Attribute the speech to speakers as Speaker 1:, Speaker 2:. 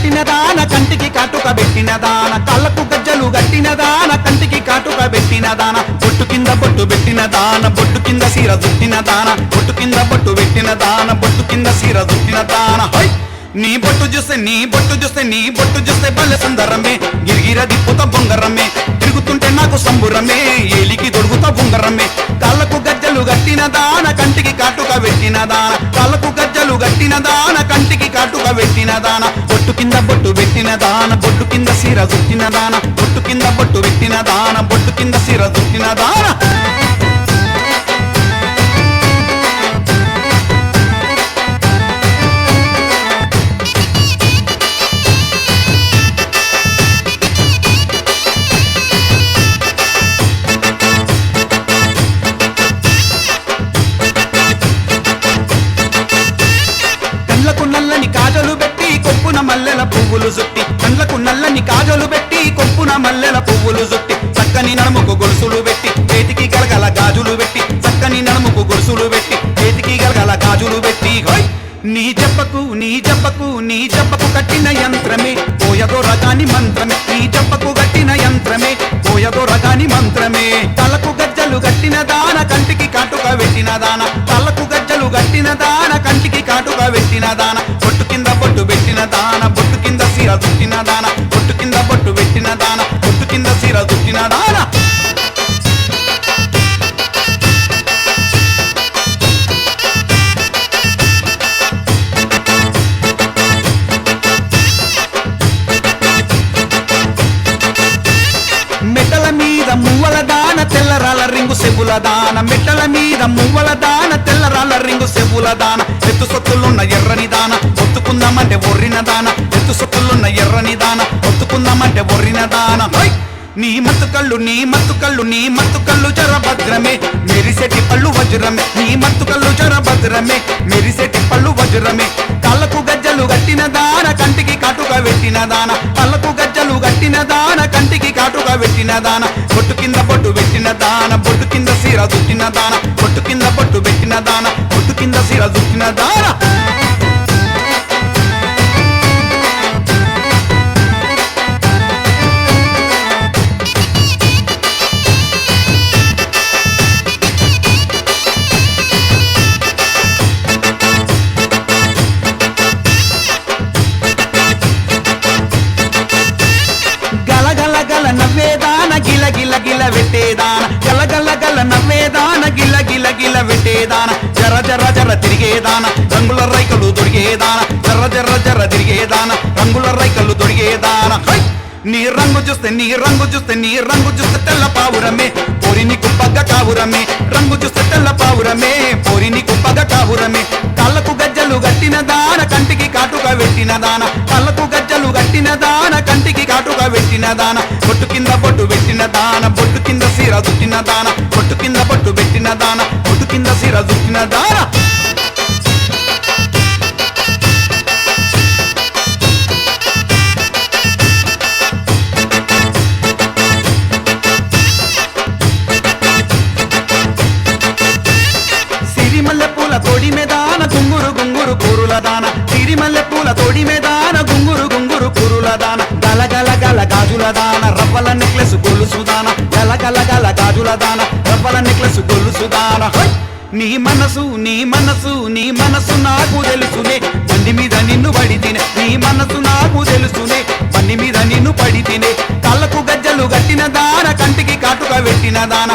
Speaker 1: గట్టిన దాన కంటికి కాటుక పెట్టిన దాన కళ్ళకు గజ్జలు గట్టిన దాన కంటికి కాటుక పెట్టిన దాన బొట్టు కింద బొట్టు పెట్టిన దాన బొట్టు కింద సీర దుట్టిన దాన బొట్టు కింద బొట్టు పెట్టిన దాన బొట్టు కింద సీర దుట్టిన దాన హై నీ బొట్టు చూస్తే నీ బొట్టు చూస్తే నీ బొట్టు చూస్తే బల్లె సుందరమే గిరిగిర దిప్పుతా బొంగరమే తిరుగుతుంటే నాకు సంబురమే ఏలికి దొరుకుతా బొంగరమే కాళ్ళకు గజ్జలు గట్టిన దాన కంటికి కాటుక పెట్టిన దాన కాళ్ళకు గజ్జలు గట్టిన దాన కంటికి కాటుక పెట్టిన దాన బొట్టు కింద బొట్టు పెట్టిన దాన బొట్టు కింద సీర దుట్టిన దాన బొట్టు కింద బొట్టు పెట్టిన దాన బొట్టు కింద సీర దుట్టిన దాన కండ్లకు నల్లని కాజలు పెట్టి కొప్పున మల్లెల పువ్వులు జుట్టి కండ్లకు నల్లని కాజలు పెట్టి కొప్పున మల్లెల పువ్వులు జుట్టి చక్కని నడుముకు గొలుసులు పెట్టి చేతికి గలగల గాజులు పెట్టి చక్కని నడుముకు గొలుసులు పెట్టి చేతికి గలగల గాజులు పెట్టి హోయ్ నీ జబ్బకు నీ జబ్బకు నీ జబ్బకు కట్టిన యంత్రమే పోయదో రగాని మంత్రమే నీ జబ్బకు కట్టిన యంత్రమే పోయదో రగాని మంత్రమే తలకు గజ్జలు గట్టిన దాన కంటికి కాటుక పెట్టిన దాన తలకు గజ్జలు గట్టిన దాన కంటికి కాటుక పెట్టిన దాన బొట్టు కింద బొట్టు పెట్టిన దాన బొట్టు కింద సీర దుట్టిన దాన బొట్టు కింద బొట్టు పెట్టిన దాన బొట్టు కింద సీర దుట్టిన దాన మెట్టల మీద మువ్వల దాన తెల్లరాల రింగు సెవ్వుల దాన మెట్టల మీద మువ్వల దాన తెల్లరాల రింగు సెవ్వుల దాన ఎత్తు సొత్తులున్న ఎర్రని దాన ఒత్తుకుందామంటే ఒర్రిన దాన ఎత్తు సొత్తులున్న ఎర్రని దాన ఒత్తుకుందామంటే ఒర్రిన దాన హై నీ మత్తు కళ్ళు నీ మత్తు కళ్ళు నీ మత్తు కళ్ళు జరభద్రమే మెరిసెటి పళ్ళు వజ్రమే నీ మత్తు కళ్ళు జరభద్రమే మెరిసెటి పళ్ళు వజ్రమే కళ్ళకు గజ్జలు గట్టిన దాన కంటికి కాటుక పెట్టిన దాన కళ్ళకు గజ్జలు గట్టిన దాన కంటికి కాటుక పెట్టిన దాన బొట్టు కింద బొట్టు పెట్టిన దాన బొట్టు కింద సీర దుట్టిన దాన బొట్టు కింద బొట్టు పెట్టిన దాన బొట్టు కింద సీర దుట్టిన దాన గల నవ్వేదాన గిల గిల గిల వెట్టేదాన గల గల గల నవ్వేదాన గిల గిల గిల వెట్టేదాన జర జర జర తిరిగేదాన రంగుల రైకలు దొరికేదాన జర జర జర తిరిగేదాన రంగుల రైకలు దొరికేదాన హై నీ రంగు చూస్తే నీ రంగు చూస్తే నీ రంగు చూస్తే తెల్ల పావురమే పోరి నీకు పగ్గ కావురమే రంగు చూస్తే తెల్ల పావురమే పోరి నీకు పగ్గ కావురమే కళ్ళకు గజ్జలు గట్టిన దాన కంటికి కాటుక పెట్టిన దాన కళ్ళకు గజ్జలు గట్టిన దాన కంటికి కాటుక పెట్టిన దాన బొట్టు కింద బొట్టు పెట్టిన దాన బొట్టు కింద సీర దుట్టిన దాన బొట్టు కింద బొట్టు పెట్టిన దాన బొట్టు కింద సీర దుట్టిన దాన సిరిమల్లె పూల తోడి మేదాన గుంగురు గుంగురు కూరుల దాన సిరిమల్లె పూల తోడి మేదాన గుంగురు గుంగురు కూరుల దాన గల గల గల గాజుల దాన రవ్వల నెక్లెస్ గొలుసు దాన గల గల గల గాజుల దాన రవ్వల నెక్లెస్ గొలుసు దాన హై నీ మనసు నీ మనసు నీ మనసు నాకు తెలుసునే బండి మీద నిన్ను పడి తినే నీ మనసు నాకు తెలుసునే బండి మీద నిన్ను పడి తినే కళ్ళకు గజ్జలు గట్టిన దాన కంటికి కాటుక పెట్టిన దాన